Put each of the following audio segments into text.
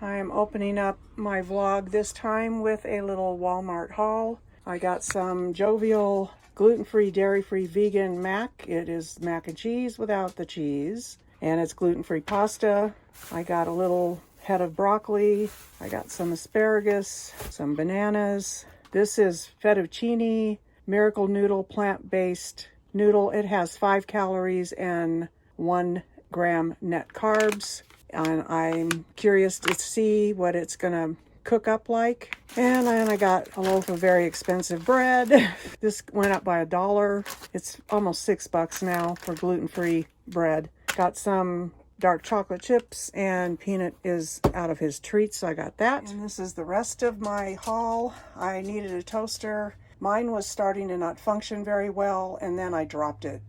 I am opening up my vlog this time with a little Walmart haul. I got some Jovial gluten-free, dairy-free, vegan mac. It is mac and cheese without the cheese, and it's gluten-free pasta. I got a little head of broccoli. I got some asparagus, some bananas. This is fettuccine miracle noodle, plant-based noodle. It has 5 calories and 1 gram net carbs. And I'm curious to see what it's gonna cook up like. And then I got a loaf of very expensive bread. This went up by $1. It's almost $6 now for gluten-free bread. Got some dark chocolate chips, and Peanut is out of his treats, so I got that. And this is the rest of my haul. I needed a toaster. Mine was starting to not function very well, and then I dropped it.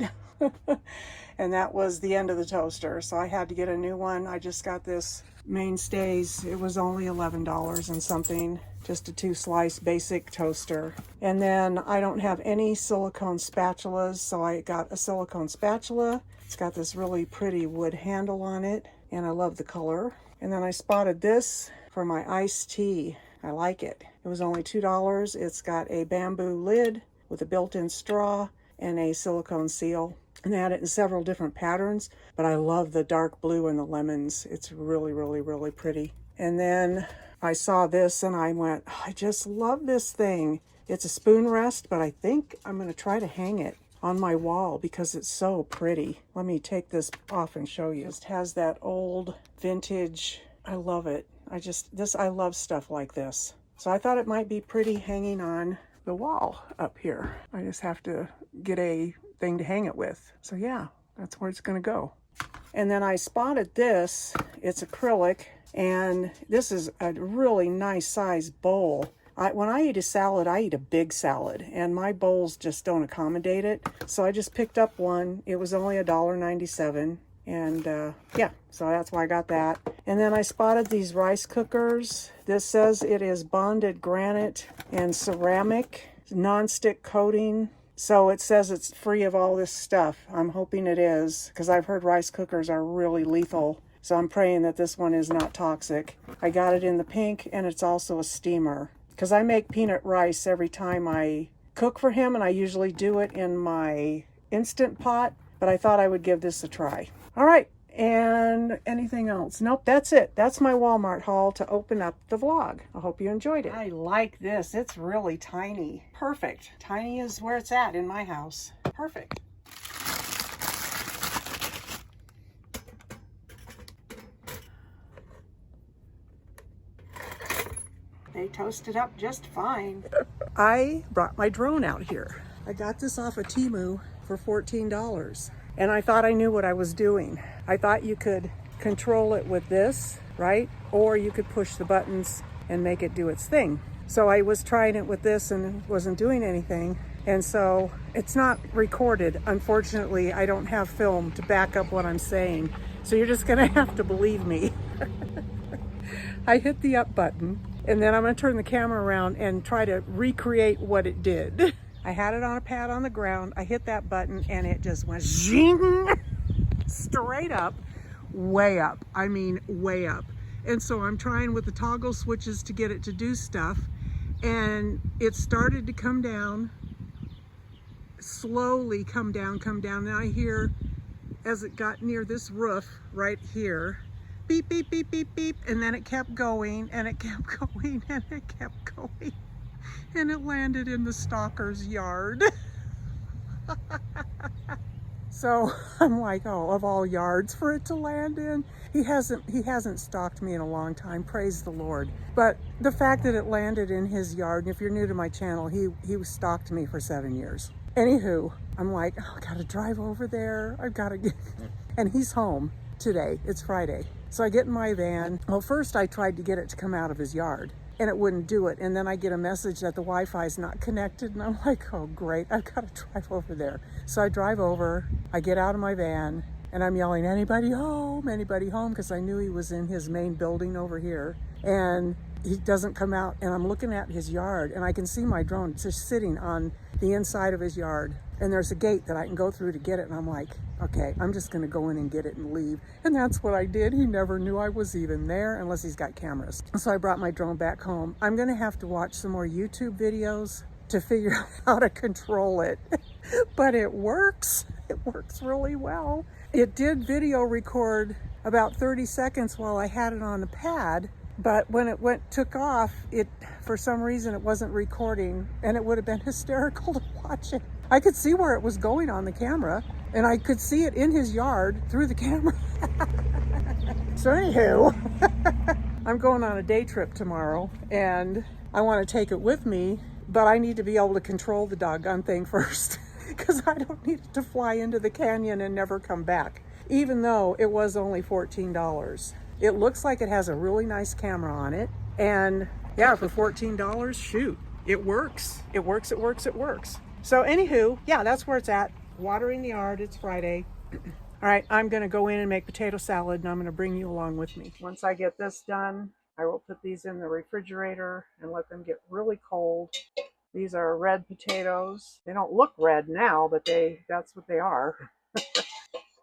And that was the end of the toaster, so I had to get a new one. I just got this Mainstays. It was only $11 and something, just a 2-slice basic toaster. And then I don't have any silicone spatulas, so I got a silicone spatula. It's got this really pretty wood handle on it, and I love the color. And then I spotted this for my iced tea. I like it. It was only $2. It's got a bamboo lid with a built-in straw and a silicone seal. And they had it in several different patterns, but I love the dark blue and the lemons. It's really, really, really pretty. And then I saw this and I went, oh, I just love this thing. It's a spoon rest, but I think I'm going to try to hang it on my wall because it's so pretty. Let me take this off and show you. It just has that old vintage. I love it. I love stuff like this. So I thought it might be pretty hanging on the wall up here. I just have to get a thing to hang it with. So yeah, that's where it's gonna go. And then I spotted this. It's acrylic, and this is a really nice size bowl. When I eat a salad, I eat a big salad, and my bowls just don't accommodate it. So I just picked up one. It was only $1.97, and yeah, so that's why I got that. And then I spotted these rice cookers. This says it is bonded granite and ceramic, non-stick coating. So it says it's free of all this stuff. I'm hoping it is, because I've heard rice cookers are really lethal. So I'm praying that this one is not toxic. I got it in the pink, and it's also a steamer. Because I make Peanut rice every time I cook for him, and I usually do it in my Instant Pot, but I thought I would give this a try. All right, and anything else? Nope, that's it. That's my Walmart haul to open up the vlog. I hope you enjoyed it. I like this. It's really tiny. Perfect. Tiny is where it's at in my house. Perfect. They toasted up just fine. I brought my drone out here. I got this off of Temu for $14. And I thought I knew what I was doing. I thought you could control it with this, right? Or you could push the buttons and make it do its thing. So I was trying it with this and it wasn't doing anything. And so it's not recorded. Unfortunately, I don't have film to back up what I'm saying. So you're just gonna have to believe me. I hit the up button, and then I'm gonna turn the camera around and try to recreate what it did. I had it on a pad on the ground. I hit that button and it just went zing, straight up, way up. I mean, way up. And so I'm trying with the toggle switches to get it to do stuff, and it started to come down, slowly come down. And I hear, as it got near this roof right here, beep, beep, beep, beep, beep. And then it kept going, and it kept going, and it kept going. And it landed in the stalker's yard. So I'm like, oh, of all yards for it to land in. He hasn't stalked me in a long time, praise the Lord. But the fact that it landed in his yard, and if you're new to my channel, he stalked me for 7 years. Anywho, I'm like, oh, I gotta drive over there. I've gotta get, and he's home today. It's Friday. So I get in my van. Well, first I tried to get it to come out of his yard, and it wouldn't do it. And then I get a message that the Wi-Fi is not connected, and I'm like, oh great, I've got to drive over there. So I drive over, I get out of my van, and I'm yelling, anybody home, because I knew he was in his main building over here. and he doesn't come out, and I'm looking at his yard and I can see my drone just sitting on the inside of his yard, and there's a gate that I can go through to get it, and I'm like, okay, I'm just gonna go in and get it and leave. And that's what I did. He never knew I was even there unless he's got cameras. So I brought my drone back home. I'm gonna have to watch some more YouTube videos to figure out how to control it. But it works. It works really well. It did video record about 30 seconds while I had it on the pad, but when it took off, for some reason it wasn't recording, and it would have been hysterical to watch it. I could see where it was going on the camera, and I could see it in his yard through the camera. So anywho, I'm going on a day trip tomorrow, and I want to take it with me, but I need to be able to control the doggone thing first, because I don't need it to fly into the canyon and never come back, even though it was only $14. It looks like it has a really nice camera on it, and yeah, for $14, shoot, it works. It works, it works, it works. So anywho, yeah, that's where it's at. Watering the yard. It's Friday. All right, I'm gonna go in and make potato salad, and I'm gonna bring you along with me. Once I get this done, I will put these in the refrigerator and let them get really cold. These are red potatoes. They don't look red now, but that's what they are.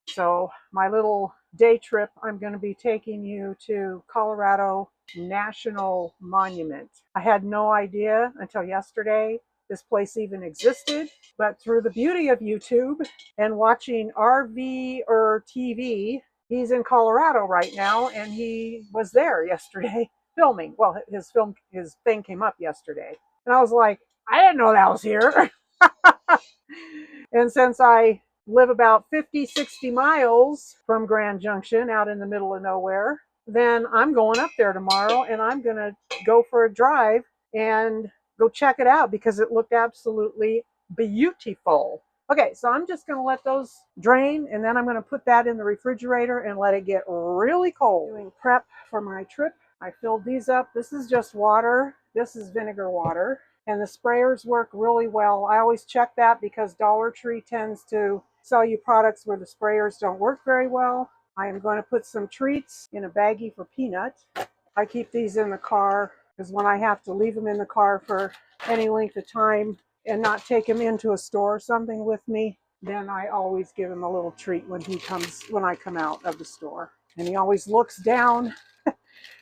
So my little day trip, I'm going to be taking you to Colorado National Monument. I had no idea until yesterday this place even existed, but through the beauty of YouTube and watching RV or TV, he's in Colorado right now, and he was there yesterday filming. Well, his thing came up yesterday, and I was like, I didn't know that was here. And since I live about 50, 60 miles from Grand Junction out in the middle of nowhere, then I'm going up there tomorrow, and I'm going to go for a drive and go check it out because it looked absolutely beautiful. Okay, so I'm just going to let those drain, and then I'm going to put that in the refrigerator and let it get really cold. Doing prep for my trip. I filled these up. This is just water. This is vinegar water. And the sprayers work really well. I always check that because Dollar Tree tends to sell you products where the sprayers don't work very well. I am going to put some treats in a baggie for Peanut. I keep these in the car because when I have to leave them in the car for any length of time and not take him into a store or something with me, then I always give him a little treat when I come out of the store. And he always looks down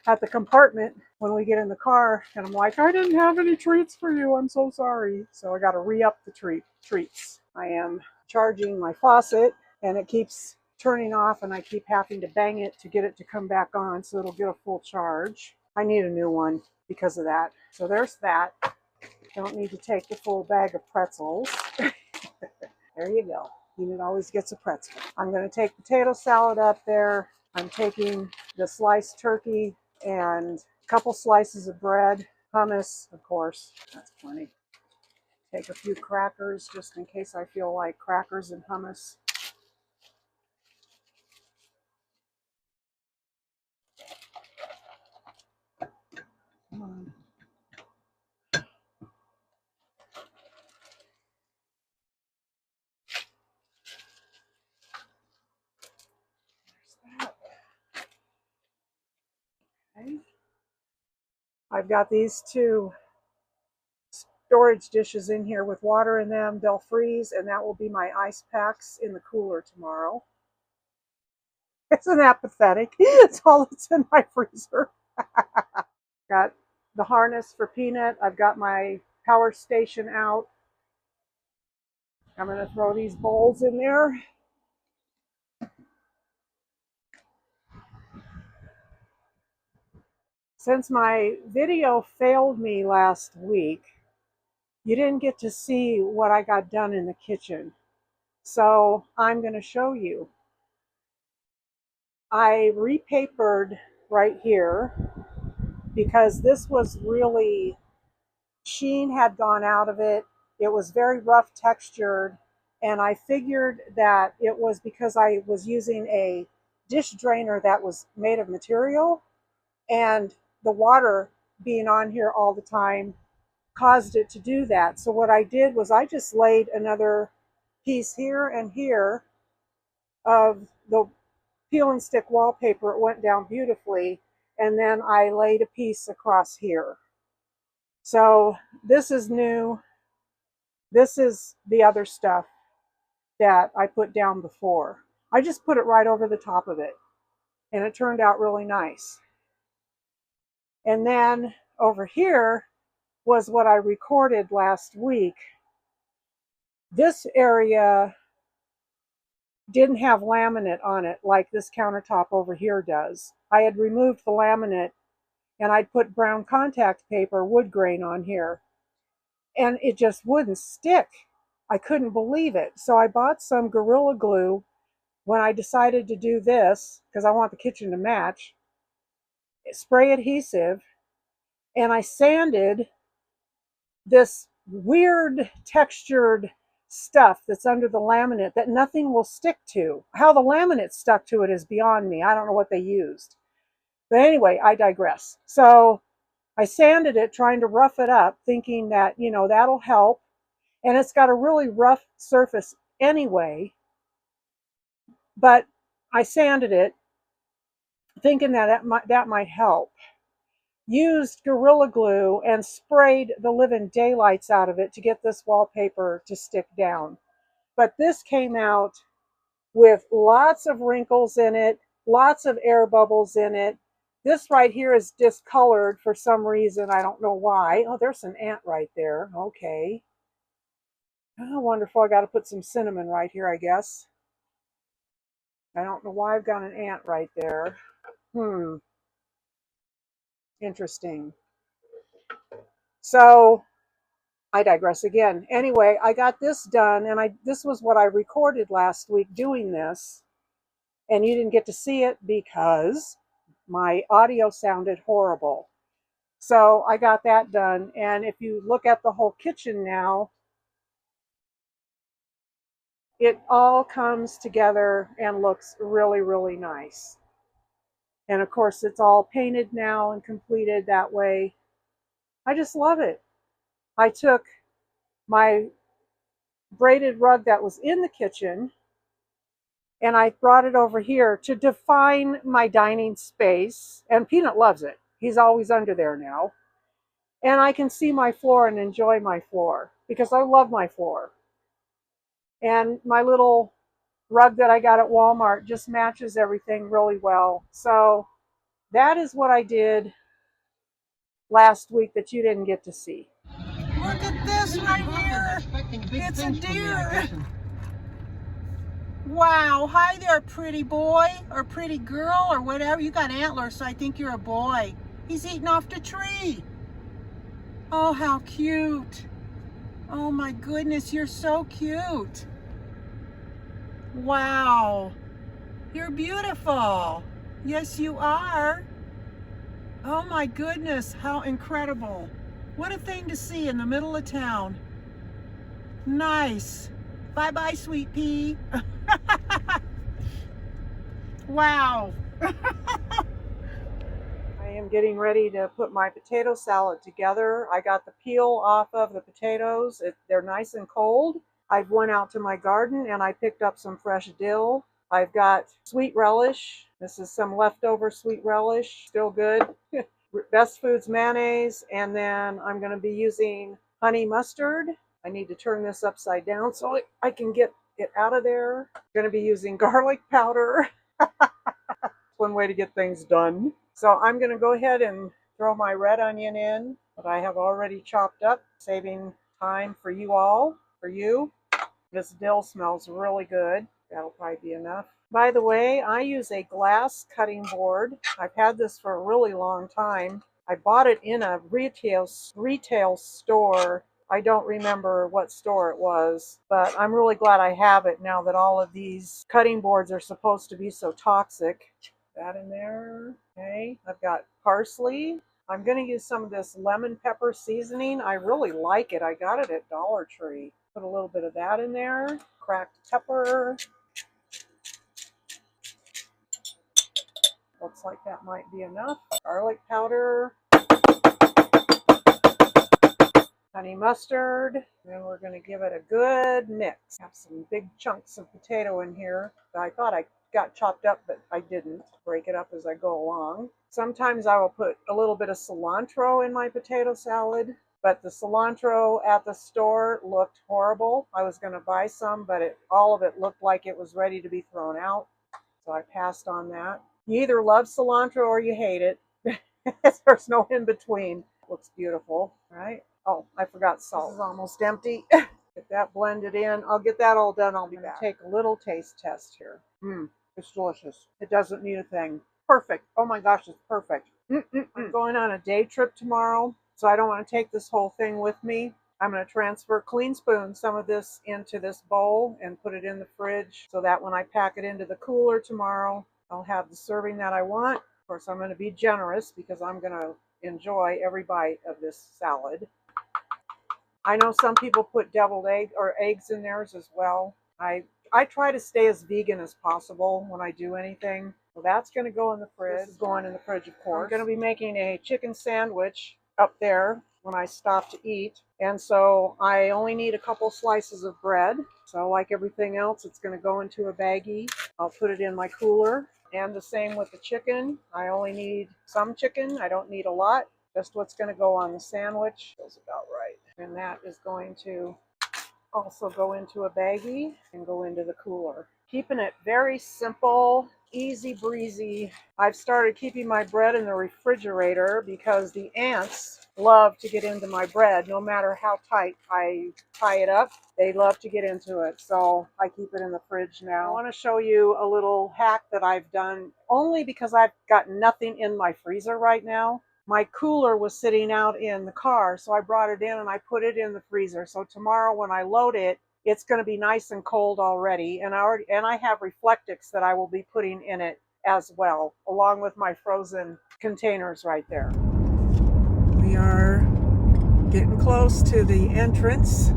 at the compartment when we get in the car, and I'm like, I didn't have any treats for you. I'm so sorry. So I got to re-up the treats. I am charging my faucet, and it keeps turning off, and I keep having to bang it to get it to come back on so it'll get a full charge. I need a new one because of that. So there's that. Don't need to take the full bag of pretzels. There you go. Peanut always gets a pretzel. I'm going to take potato salad up there. I'm taking the sliced turkey and a couple slices of bread, hummus, of course. That's plenty. Take a few crackers just in case I feel like crackers and hummus. Come on. There's that. Okay. I've got these two storage dishes in here with water in them. They'll freeze, and that will be my ice packs in the cooler tomorrow. Isn't that pathetic? It's all that's in my freezer. Got the harness for Peanut. I've got my power station out. I'm going to throw these bowls in there. Since my video failed me last week, you didn't get to see what I got done in the kitchen. So I'm going to show you. I repapered right here because this was really, sheen had gone out of it. It was very rough textured, and I figured that it was because I was using a dish drainer that was made of material, and the water being on here all the time caused it to do that. So what I did was I just laid another piece here and here of the peel and stick wallpaper. It went down beautifully, and then I laid a piece across here. So this is new. This is the other stuff that I put down before. I just put it right over the top of it, and it turned out really nice. And then over here was what I recorded last week. This area didn't have laminate on it like this countertop over here does. I had removed the laminate and I'd put brown contact paper, wood grain on here, and it just wouldn't stick. I couldn't believe it. So I bought some Gorilla Glue when I decided to do this, because I want the kitchen to match, spray adhesive, and I sanded this weird textured stuff that's under the laminate that nothing will stick to. How the laminate stuck to it is beyond me. I don't know what they used. But anyway, I digress. So I sanded it, trying to rough it up, thinking that, that'll help. And it's got a really rough surface anyway. But I sanded it, thinking that that might help. Used Gorilla Glue and sprayed the living daylights out of it to get this wallpaper to stick down. But this came out with lots of wrinkles in it, lots of air bubbles in it. This right here is discolored for some reason. I don't know why. Oh, there's an ant right there. Okay. Oh, wonderful. I got to put some cinnamon right here, I guess. I don't know why I've got an ant right there. Interesting. So I digress again. Anyway, I got this done, and this was what I recorded last week doing this, and you didn't get to see it because my audio sounded horrible. So I got that done, and if you look at the whole kitchen now, it all comes together and looks really, really nice. And of course, it's all painted now and completed that way. I just love it. I took my braided rug that was in the kitchen and I brought it over here to define my dining space. And Peanut loves it. He's always under there now. And I can see my floor and enjoy my floor because I love my floor. And my little rug that I got at Walmart just matches everything really well. So that is what I did last week that you didn't get to see. Look at this right here. It's a deer. Wow. Hi there, pretty boy or pretty girl or whatever. You got antlers, so I think you're a boy. He's eating off the tree. Oh, how cute. Oh my goodness, you're so cute. Wow. You're beautiful. Yes, you are. Oh my goodness, how incredible. What a thing to see in the middle of town. Nice. Bye-bye, sweet pea. Wow. I am getting ready to put my potato salad together. I got the peel off of the potatoes. They're nice and cold. I went out to my garden and I picked up some fresh dill. I've got sweet relish. This is some leftover sweet relish, still good. Best Foods mayonnaise, and then I'm going to be using honey mustard. I need to turn this upside down so I can get it out of there. I'm going to be using garlic powder. One way to get things done. So I'm going to go ahead and throw my red onion in that I have already chopped up, saving time for you all, for you. This dill smells really good. That'll probably be enough. By the way, I use a glass cutting board. I've had this for a really long time. I bought it in a retail store. I don't remember what store it was, but I'm really glad I have it now that all of these cutting boards are supposed to be so toxic. That in there. Okay, I've got parsley. I'm going to use some of this lemon pepper seasoning. I really like it. I got it at Dollar Tree. Put a little bit of that in there. Cracked pepper. Looks like that might be enough. Garlic powder. Honey mustard. Then we're going to give it a good mix. Have some big chunks of potato in here. I thought I got chopped up, but I didn't break it up as I go along. Sometimes I will put a little bit of cilantro in my potato salad, but the cilantro at the store looked horrible. I was going to buy some, but all of it looked like it was ready to be thrown out. So I passed on that. You either love cilantro or you hate it. There's no in between. Looks beautiful, right? Oh, I forgot salt. This is almost empty. Get that blended in. I'll get that all done. I'll be back. Take a little taste test here. It's delicious. It doesn't need a thing. Perfect. Oh my gosh, it's perfect. I'm going on a day trip tomorrow, so I don't want to take this whole thing with me. I'm going to transfer clean spoon some of this into this bowl and put it in the fridge so that when I pack it into the cooler tomorrow, I'll have the serving that I want. Of course, I'm going to be generous because I'm going to enjoy every bite of this salad. I know some people put deviled eggs in theirs as well. I try to stay as vegan as possible when I do anything. So that's going to go in the fridge. This is going in the fridge, of course. I'm going to be making a chicken sandwich up there when I stop to eat. And so I only need a couple slices of bread. So like everything else, it's going to go into a baggie. I'll put it in my cooler. And the same with the chicken. I only need some chicken. I don't need a lot. Just what's going to go on the sandwich. Feels about right. And that is going to also go into a baggie and go into the cooler. Keeping it very simple, easy breezy. I've started keeping my bread in the refrigerator because the ants love to get into my bread. No matter how tight I tie it up, they love to get into it. So I keep it in the fridge now. I want to show you a little hack that I've done only because I've got nothing in my freezer right now. My cooler was sitting out in the car, so I brought it in and I put it in the freezer. So tomorrow when I load it, it's going to be nice and cold already. And I have Reflectix that I will be putting in it as well, along with my frozen containers right there. We are getting close to the entrance.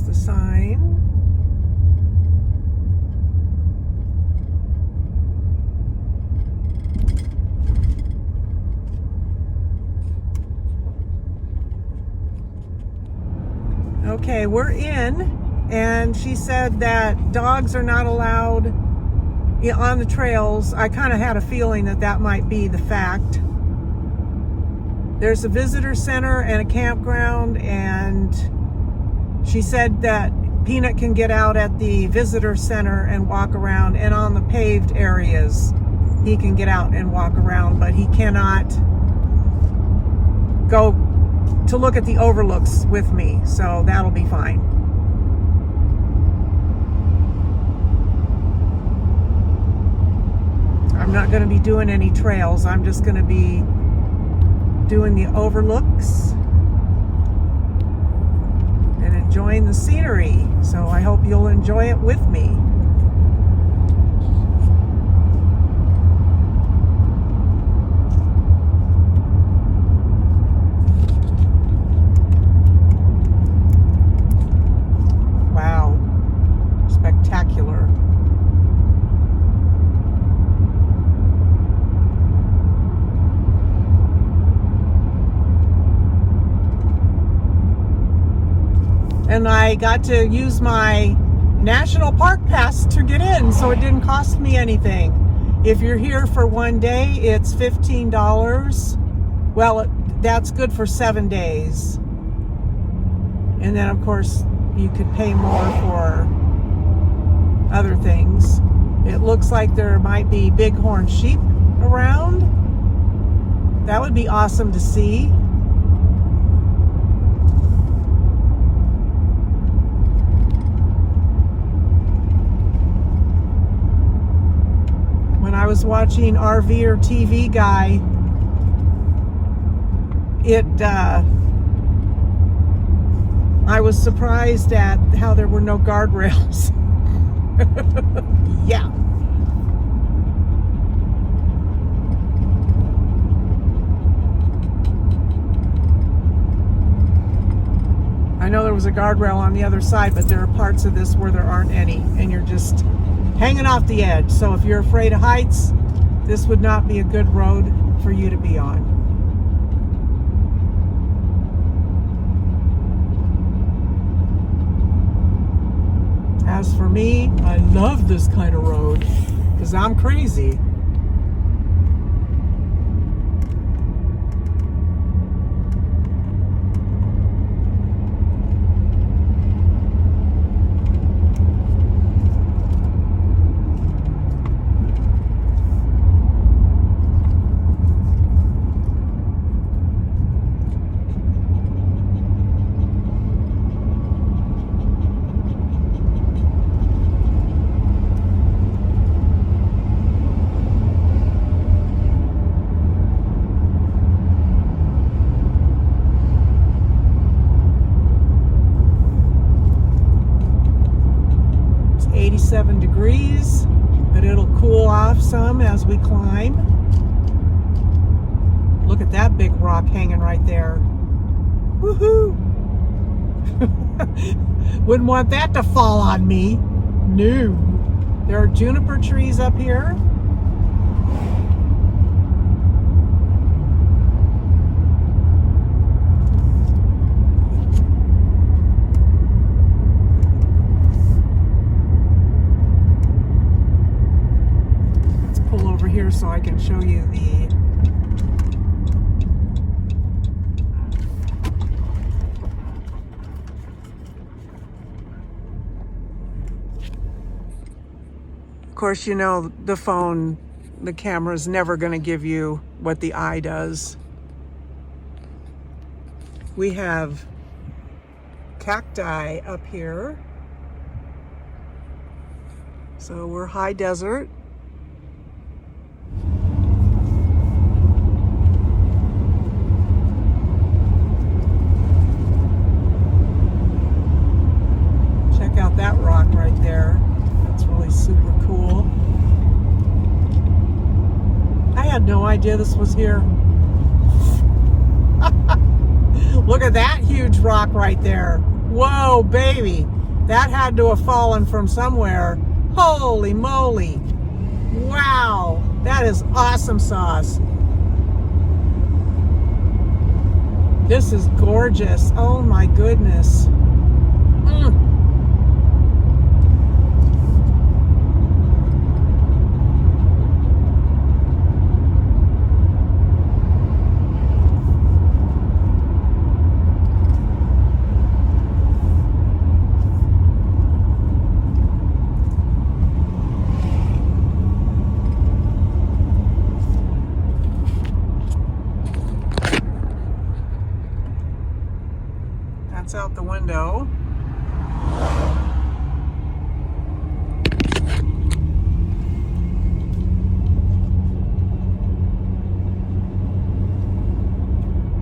The sign. Okay, we're in, and she said that dogs are not allowed on the trails. I kind of had a feeling that that might be the fact. There's a visitor center and a campground, and she said that Peanut can get out at the visitor center and walk around, and on the paved areas he can get out and walk around, but he cannot go to look at the overlooks with me, so that'll be fine. I'm not going to be doing any trails. I'm just going to be doing the overlooks and enjoying the scenery. So I hope you'll enjoy it with me. Wow, spectacular. And I got to use my National Park Pass to get in, so it didn't cost me anything. If you're here for one day, it's $15. Well, that's good for 7 days. And then, of course, you could pay more for other things. It looks like there might be bighorn sheep around. That would be awesome to see. When I was watching RV or TV Guy, I was surprised at how there were no guardrails. Yeah. was a guardrail on the other side, but there are parts of this where there aren't any, and you're just hanging off the edge. So if you're afraid of heights, this would not be a good road for you to be on. As for me, I love this kind of road because I'm crazy. It's 87 degrees, but it'll cool off some as we climb. Look at that big rock hanging right there. Woohoo! Wouldn't want that to fall on me. No. There are juniper trees up here. Let's pull over here so I can show you the Of course, you know, the camera's never going to give you what the eye does. We have cacti up here. So we're high desert. Check out that rock right there. That's really super cool. I had no idea this was here. Look at that huge rock right there. Whoa, baby. That had to have fallen from somewhere. Holy moly. Wow. That is awesome sauce. This is gorgeous. Oh my goodness. That's out the window.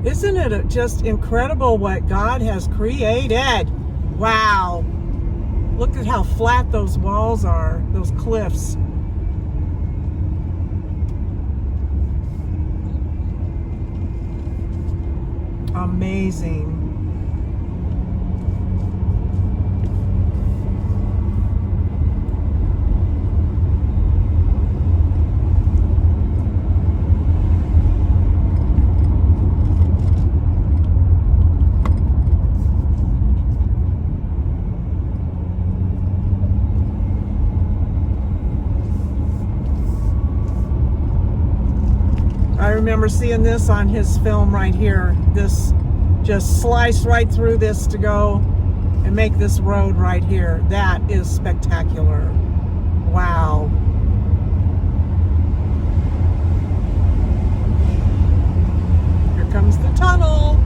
Isn't it just incredible what God has created? Wow. Look at how flat those walls are, those cliffs. Amazing. I remember seeing this on his film right here. This just sliced right through this to go and make this road right here. That is spectacular. Wow. Here comes the tunnel.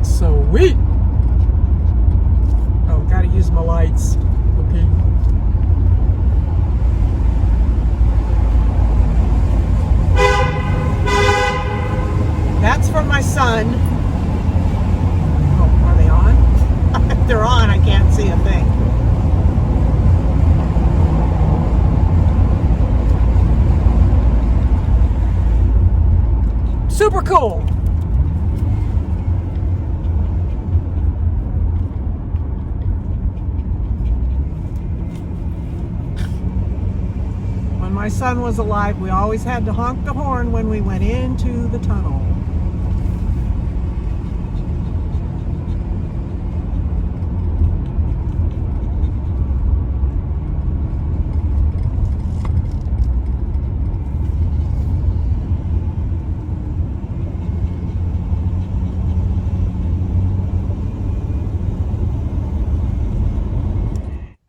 Sweet. Oh, gotta use my lights. Okay. That's from my son. Oh, are they on? If they're on, I can't see a thing. Super cool. my son was alive, we always had to honk the horn when we went into the tunnel.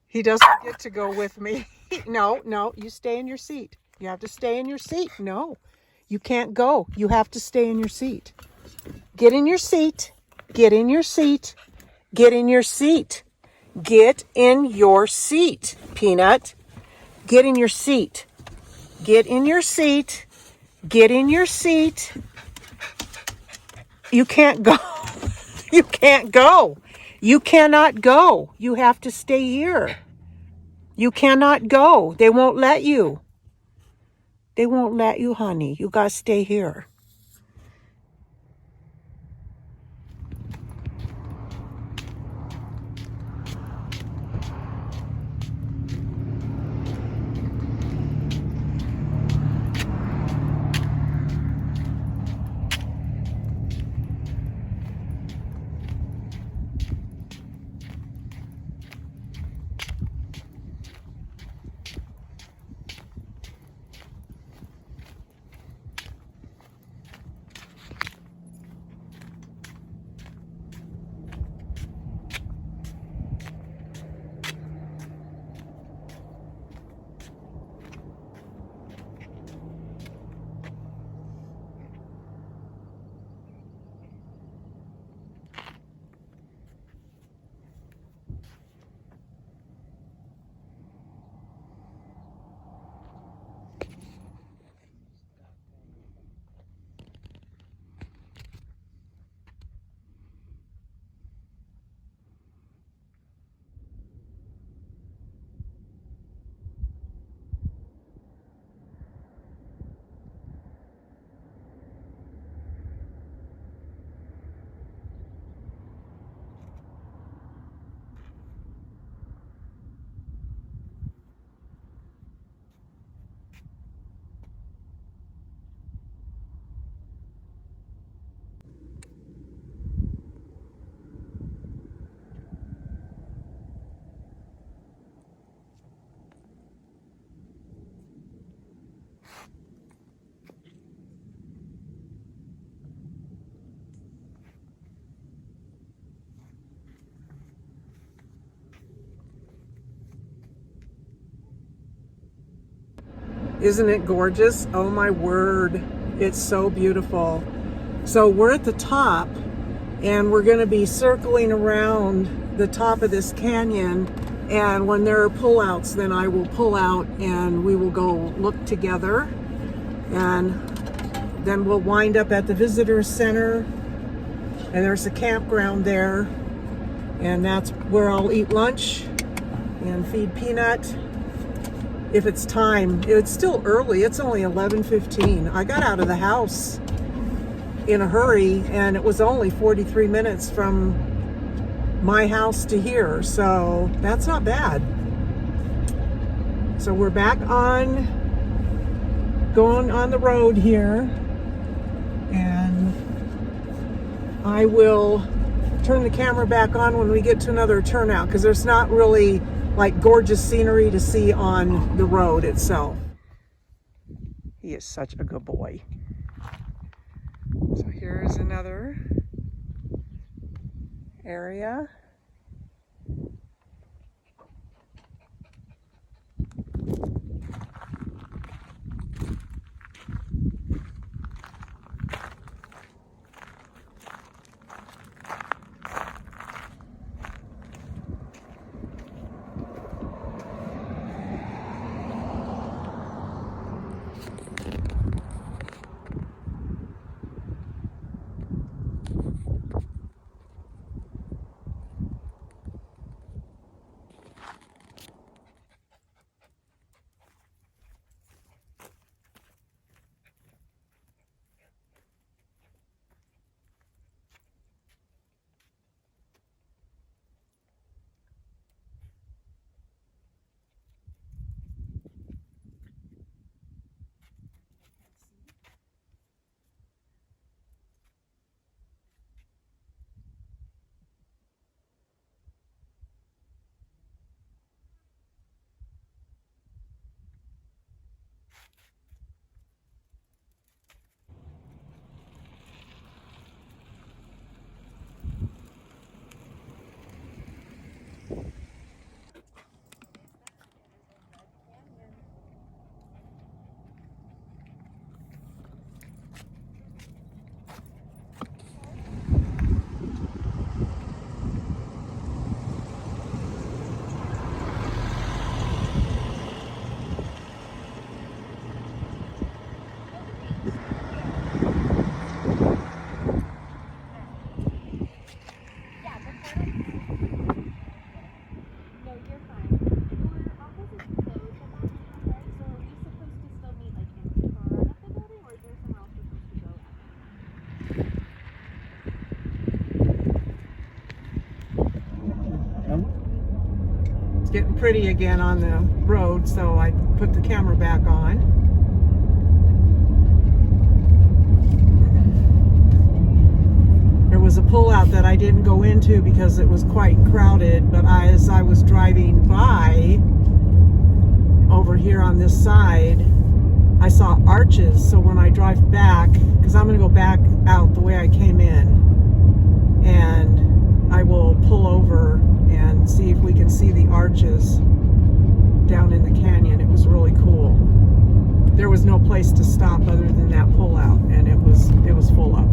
He doesn't get to go with me. No, you stay in your seat. You have to stay in your seat. No, you can't go. You have to stay in your seat. Get in your seat. Get in your seat. Get in your seat. Get in your seat, Peanut. Get in your seat. Get in your seat. Get in your seat. You can't go. You can't go. You cannot go. You have to stay here. You cannot go. They won't let you. They won't let you, honey. You gotta stay here. Isn't it gorgeous? Oh my word. It's so beautiful. So we're at the top and we're going to be circling around the top of this canyon. And when there are pullouts, then I will pull out and we will go look together. And then we'll wind up at the visitor center. And there's a campground there. And that's where I'll eat lunch and feed Peanut. If it's time. It's still early. It's only 11:15. I got out of the house in a hurry and it was only 43 minutes from my house to here. So that's not bad. So we're back on, going on the road here. And I will turn the camera back on when we get to another turnout because there's not really like gorgeous scenery to see on the road itself. He is such a good boy. So here's another area. It's getting pretty again on the road, so I put the camera back on. There was a pullout that I didn't go into because it was quite crowded, but as I was driving by over here on this side, I saw arches. So when I drive back, because I'm going to go back out the way I came in, and I will pull over and see if we can see the arches down in the canyon. It was really cool. There was no place to stop other than that pullout, and it was full up.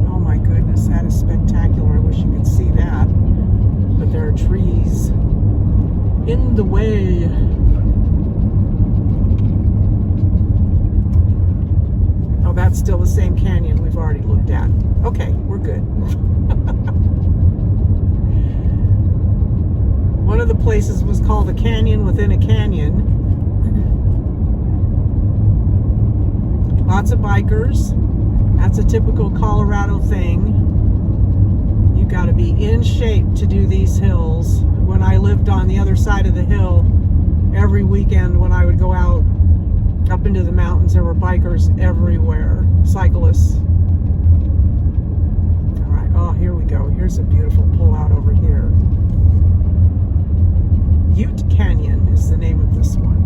Oh my goodness, that is spectacular. I wish you could see that. But there are trees in the way. Oh, that's still the same canyon we've already looked at. Okay, we're good. One of the places was called a canyon within a canyon. Lots of bikers. That's a typical Colorado thing. You got to be in shape to do these hills. When I lived on the other side of the hill, every weekend when I would go out up into the mountains, there were bikers everywhere, cyclists. All right, oh, here we go. Here's a beautiful pullout over here. Ute Canyon is the name of this one.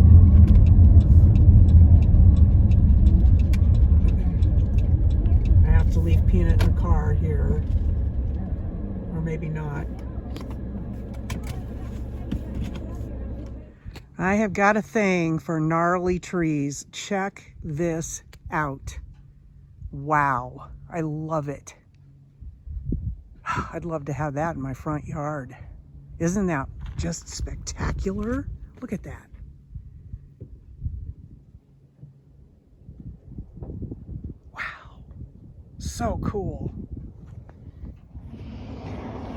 I have to leave Peanut in the car here, or maybe not. I have got a thing for gnarly trees. Check this out. Wow, I love it. I'd love to have that in my front yard. Isn't that just spectacular? Look at that. Wow, so cool.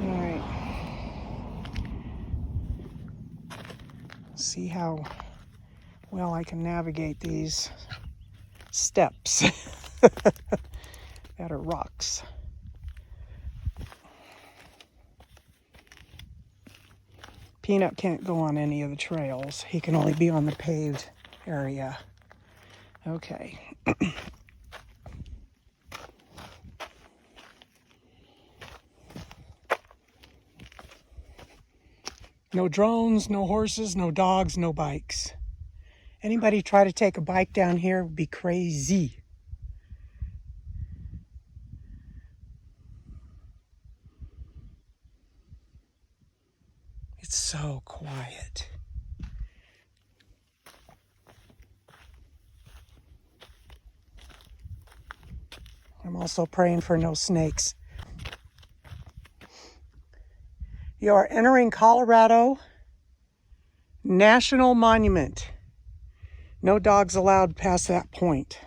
All right. See how well I can navigate these steps that are rocks. Peanut can't go on any of the trails. He can only be on the paved area. Okay. No drones, no horses, no dogs, no bikes. Anybody try to take a bike down here would be crazy. It's so quiet. I'm also praying for no snakes. You are entering Colorado National Monument. No dogs allowed past that point.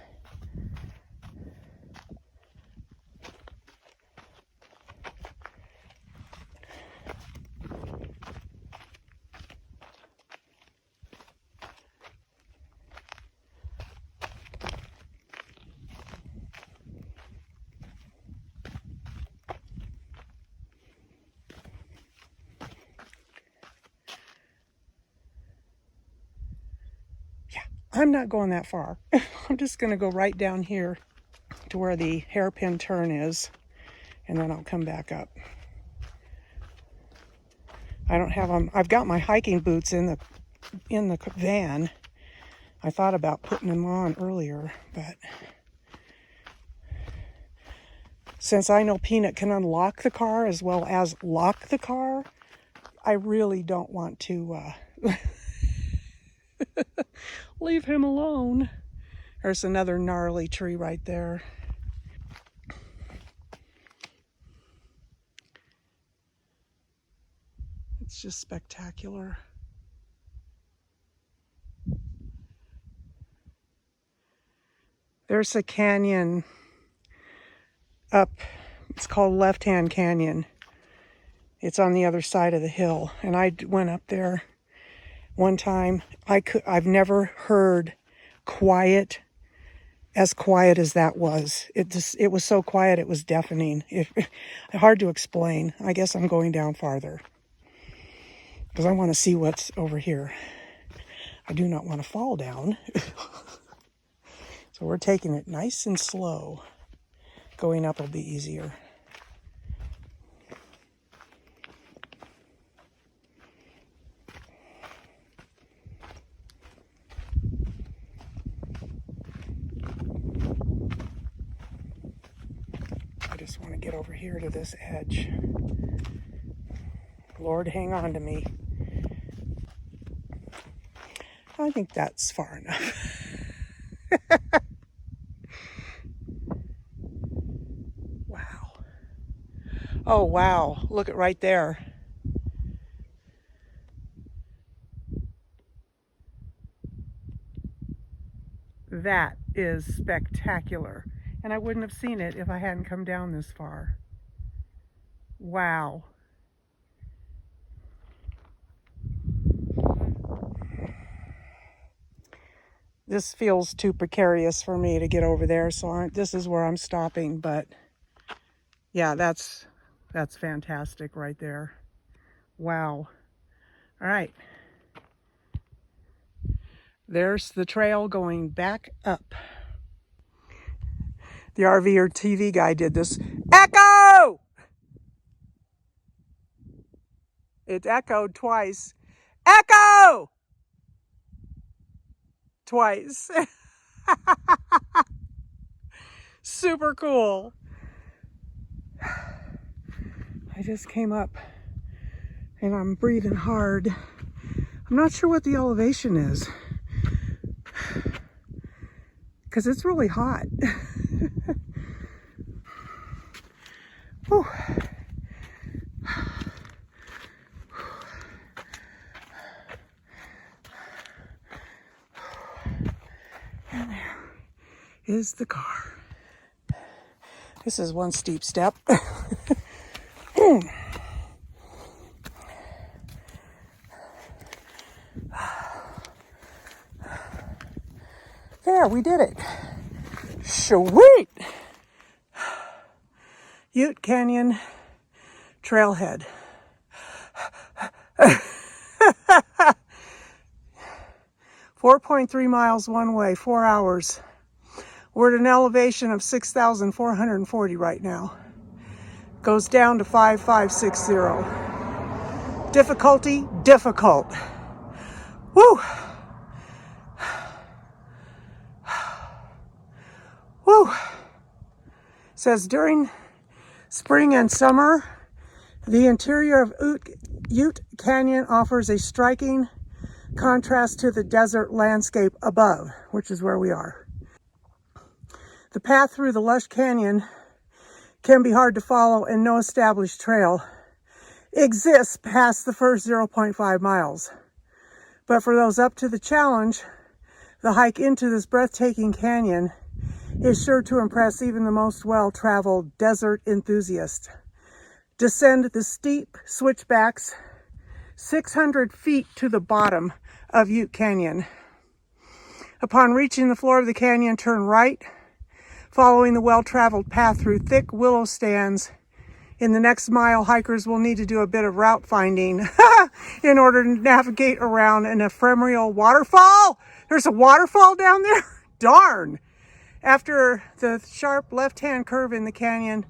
I'm not going that far. I'm just going to go right down here to where the hairpin turn is, and then I'll come back up. I don't have them. I've got my hiking boots in the van, I thought about putting them on earlier, but since I know Peanut can unlock the car as well as lock the car, I really don't want to leave him alone. There's another gnarly tree right there. It's just spectacular. There's a canyon up, it's called Left Hand Canyon. It's on the other side of the hill, and I went up there one time. I've never heard quiet as that was. It was so quiet it was deafening. Hard to explain. I guess I'm going down farther because I want to see what's over here. I do not want to fall down. So we're taking it nice and slow. Going up will be easier. I just want to get over here to this edge. Lord, hang on to me. I think that's far enough. Wow. Oh, wow. Look at right there. That is spectacular. And I wouldn't have seen it if I hadn't come down this far. Wow. This feels too precarious for me to get over there, so this is where I'm stopping. But yeah, that's fantastic right there. Wow. All right. There's the trail going back up. The RV or TV guy did this. Echo! It echoed twice. Echo! Twice. Super cool. I just came up and I'm breathing hard. I'm not sure what the elevation is because it's really hot. Whew. And there is the car. This is one steep step. There, we did it. Sweet! Ute Canyon Trailhead. 4.3 miles one way, 4 hours. We're at an elevation of 6,440 right now. Goes down to 5,560. Difficulty, difficult. Woo! Woo! Says during spring and summer, the interior of Ute Canyon offers a striking contrast to the desert landscape above, which is where we are. The path through the lush canyon can be hard to follow, and no established trail exists past the first 0.5 miles. But for those up to the challenge, the hike into this breathtaking canyon is sure to impress even the most well-traveled desert enthusiast. Descend the steep switchbacks 600 feet to the bottom of Ute Canyon. Upon reaching the floor of the canyon, turn right, following the well-traveled path through thick willow stands. In the next mile, hikers will need to do a bit of route finding in order to navigate around an ephemeral waterfall. There's a waterfall down there? Darn! After the sharp left-hand curve in the canyon,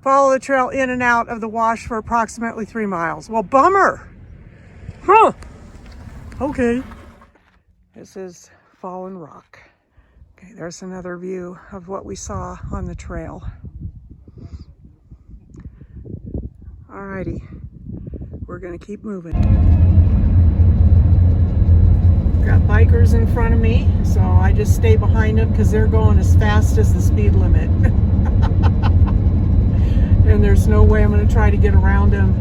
follow the trail in and out of the wash for approximately 3 miles. Well, bummer! Huh. Okay. This is fallen rock. Okay, there's another view of what we saw on the trail. Alrighty, we're gonna keep moving. Got bikers in front of me, so I just stay behind them because they're going as fast as the speed limit. And there's no way I'm going to try to get around them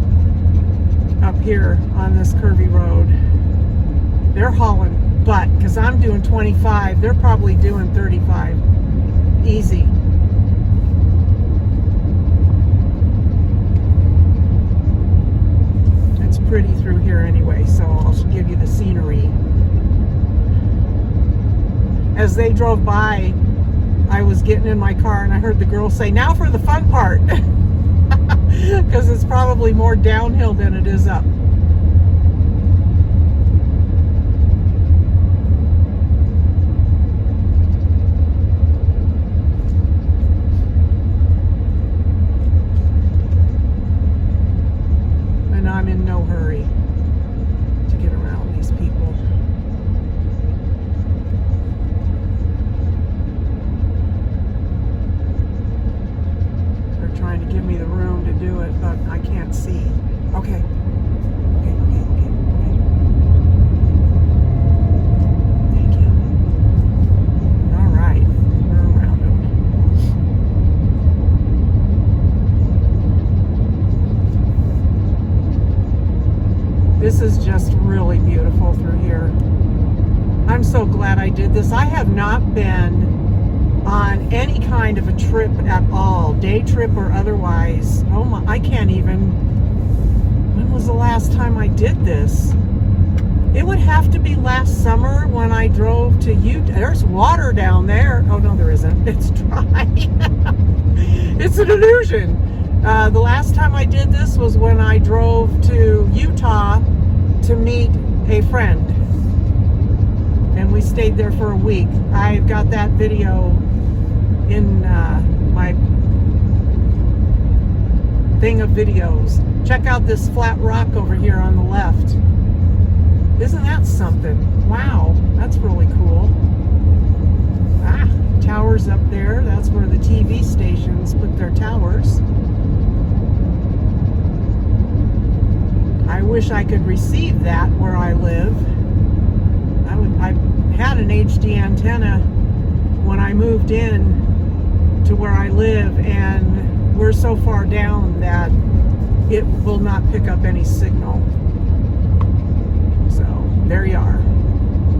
up here on this curvy road. They're hauling butt because I'm doing 25. They're probably doing 35. Easy. It's pretty through here anyway, so I'll give you the scenery. As they drove by, I was getting in my car and I heard the girl say, "Now for the fun part." Because it's probably more downhill than it is up. And I'm in no hurry to get around these people. Trying to give me the room to do it, but I can't see. Okay. Okay. Thank you. All right. We're around them. This is just really beautiful through here. I'm so glad I did this. I have not been on any kind of a trip at all, day trip or otherwise. Oh my, I can't even. When was the last time I did this? It would have to be last summer when I drove to Utah. There's water down there. Oh no, there isn't. It's dry. It's an illusion. The last time I did this was when I drove to Utah to meet a friend. And we stayed there for a week. I've got that video in my thing of videos. Check out this flat rock over here on the left. Isn't that something? Wow, that's really cool. Ah, towers up there. That's where the TV stations put their towers. I wish I could receive that where I live. I had an HD antenna when I moved in to where I live, and we're so far down that it will not pick up any signal. So there you are.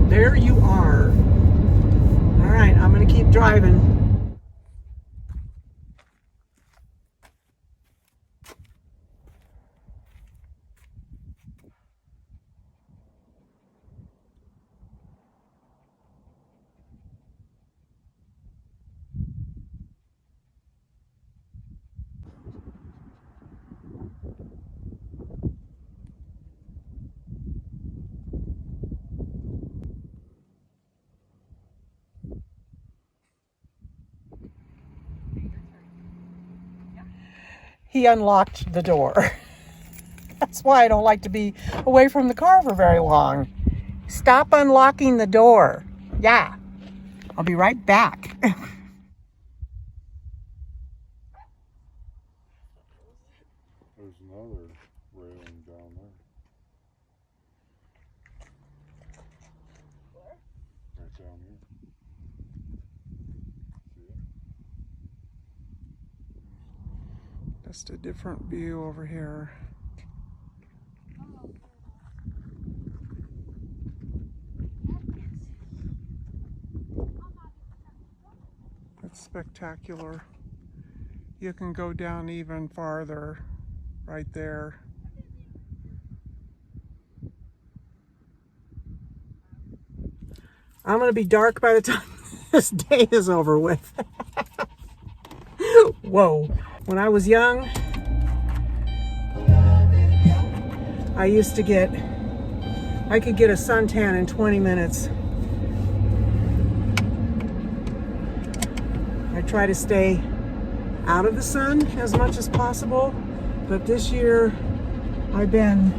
There you are. All right, I'm going to keep driving. He unlocked the door. That's why I don't like to be away from the car for very long. Stop unlocking the door. Yeah. I'll be right back. There's another railing down there. Where? Right down here. See it? Just a different view over here. It's spectacular. You can go down even farther right there. I'm going to be dark by the time this day is over with. Whoa. When I was young, I could get a suntan in 20 minutes. I try to stay out of the sun as much as possible, but this year I've been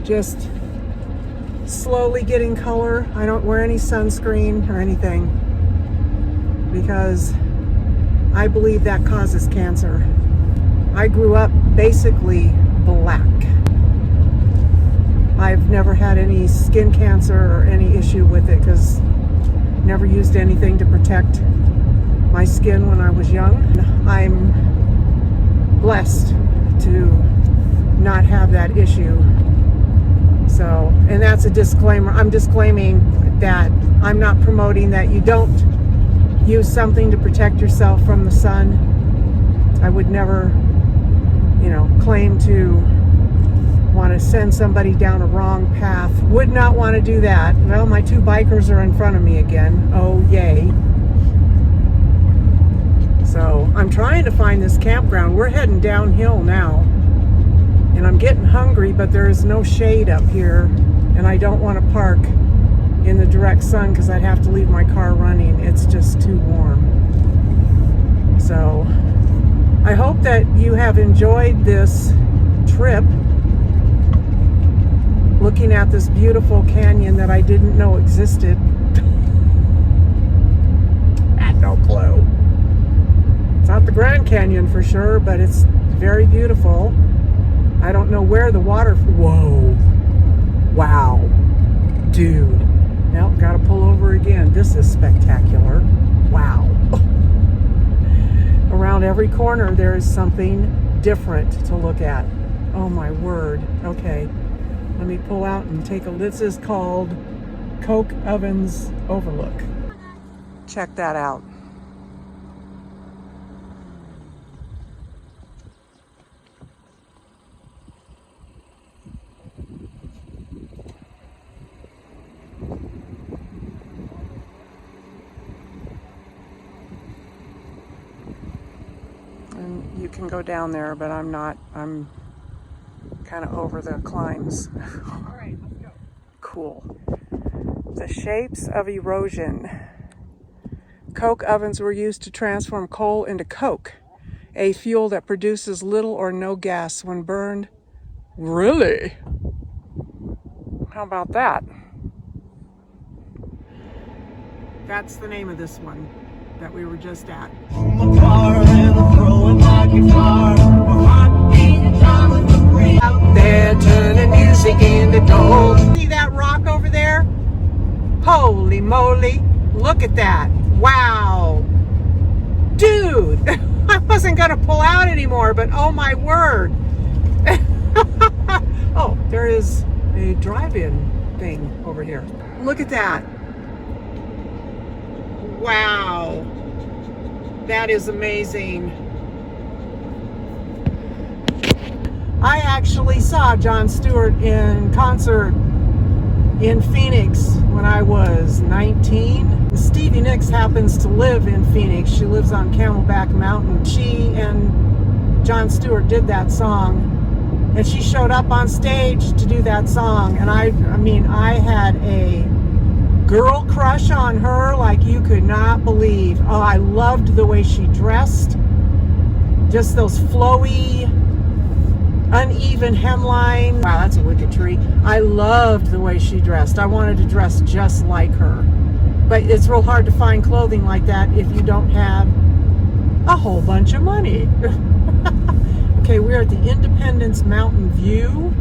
just slowly getting color. I don't wear any sunscreen or anything because I believe that causes cancer. I grew up basically black. I've never had any skin cancer or any issue with it because never used anything to protect my skin when I was young. I'm blessed to not have that issue. So, and that's a disclaimer. I'm disclaiming that I'm not promoting that you don't use something to protect yourself from the sun. I would never, claim to want to send somebody down a wrong path. Would not want to do that. Well, my two bikers are in front of me again. Oh, yay. So I'm trying to find this campground. We're heading downhill now. And I'm getting hungry, but there is no shade up here. And I don't want to park in the direct sun because I'd have to leave my car running. It's just too warm. So I hope that you have enjoyed this trip, looking at this beautiful canyon that I didn't know existed. Had no clue. It's not the Grand Canyon for sure, but it's very beautiful. I don't know where the water... Whoa. Wow. Dude. Now, gotta pull over again. This is spectacular. Wow. Around every corner, there is something different to look at. Oh my word. Okay. Let me pull out and take a... This is called Coke Ovens Overlook. Check that out. And you can go down there, but I'm not. I'm kind of over the climbs. All right, let's go. Cool. The shapes of erosion. Coke ovens were used to transform coal into coke, a fuel that produces little or no gas when burned. Really? How about that? That's the name of this one that we were just at. Out there turning music into gold. See that rock over there? Holy moly, look at that. Wow. Dude, I wasn't gonna pull out anymore, but oh my word. Oh, there is a drive-in thing over here. Look at that. Wow. That is amazing. I actually saw Jon Stewart in concert in Phoenix when I was 19. Stevie Nicks happens to live in Phoenix. She lives on Camelback Mountain. She and Jon Stewart did that song, and she showed up on stage to do that song. And I had a girl crush on her like you could not believe. Oh, I loved the way she dressed. Just those flowy, uneven hemline. Wow, that's a wicked tree. I loved the way she dressed. I wanted to dress just like her. But it's real hard to find clothing like that if you don't have a whole bunch of money. Okay, we're at the Independence Mountain View.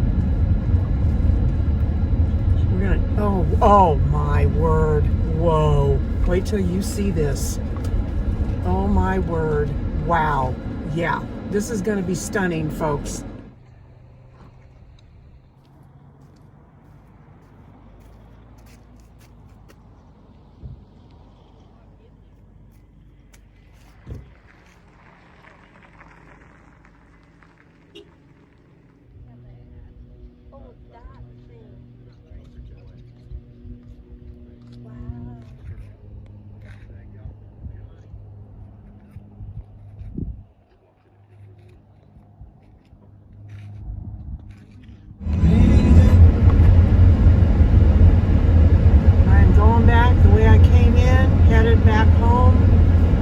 We're gonna, oh my word. Whoa. Wait till you see this. Oh my word. Wow. Yeah, this is gonna be stunning, folks. Back home.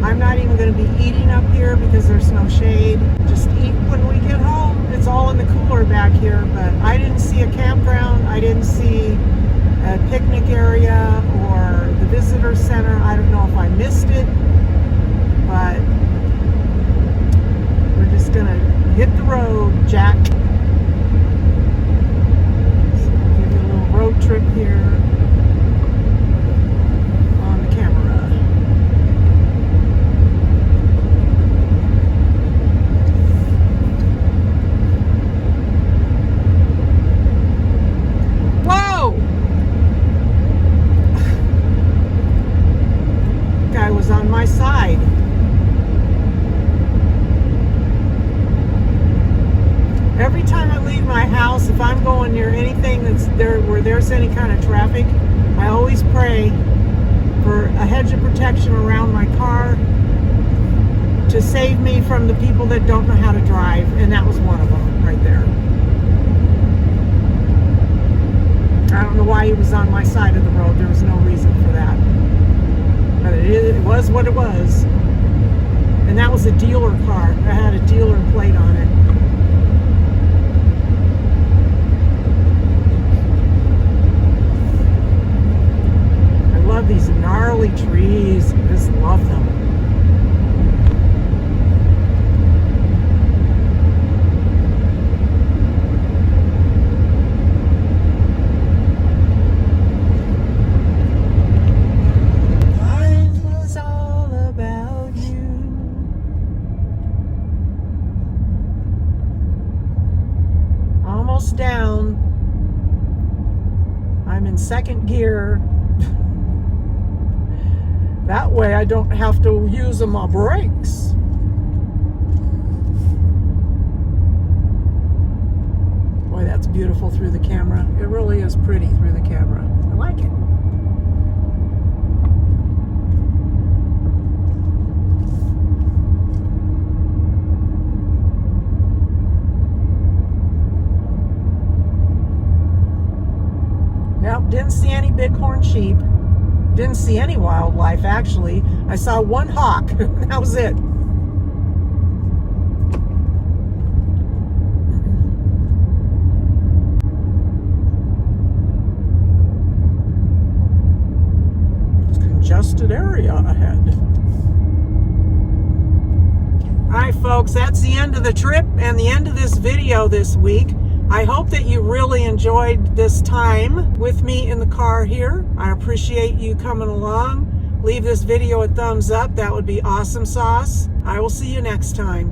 I'm not even going to be eating up here because there's no shade. Just eat when we get home. It's all in the cooler back here, but I didn't see a campground. I didn't see a picnic area or the visitor center. I don't know if I missed it, but we're just gonna hit the road, Jack. So I'll give you a little road trip here on the camera. Was on my side. Every time I leave my house, if I'm going near anything that's there where there's any kind of traffic, I always pray for a hedge of protection around my car to save me from the people that don't know how to drive, and that was one of them right there. I don't know why he was on my side of the road. There was no reason for that. But it was what it was. And that was a dealer car. I had a dealer plate on it. I love these gnarly trees. I just love them. Down. I'm in second gear. That way I don't have to use my brakes. Boy, that's beautiful through the camera. It really is pretty through the camera. I like it. Nope, didn't see any bighorn sheep. Didn't see any wildlife, actually. I saw one hawk. That was it. It's a congested area ahead. All right, folks, that's the end of the trip and the end of this video this week. I hope that you really enjoyed this time with me in the car here. I appreciate you coming along. Leave this video a thumbs up. That would be awesome sauce. I will see you next time.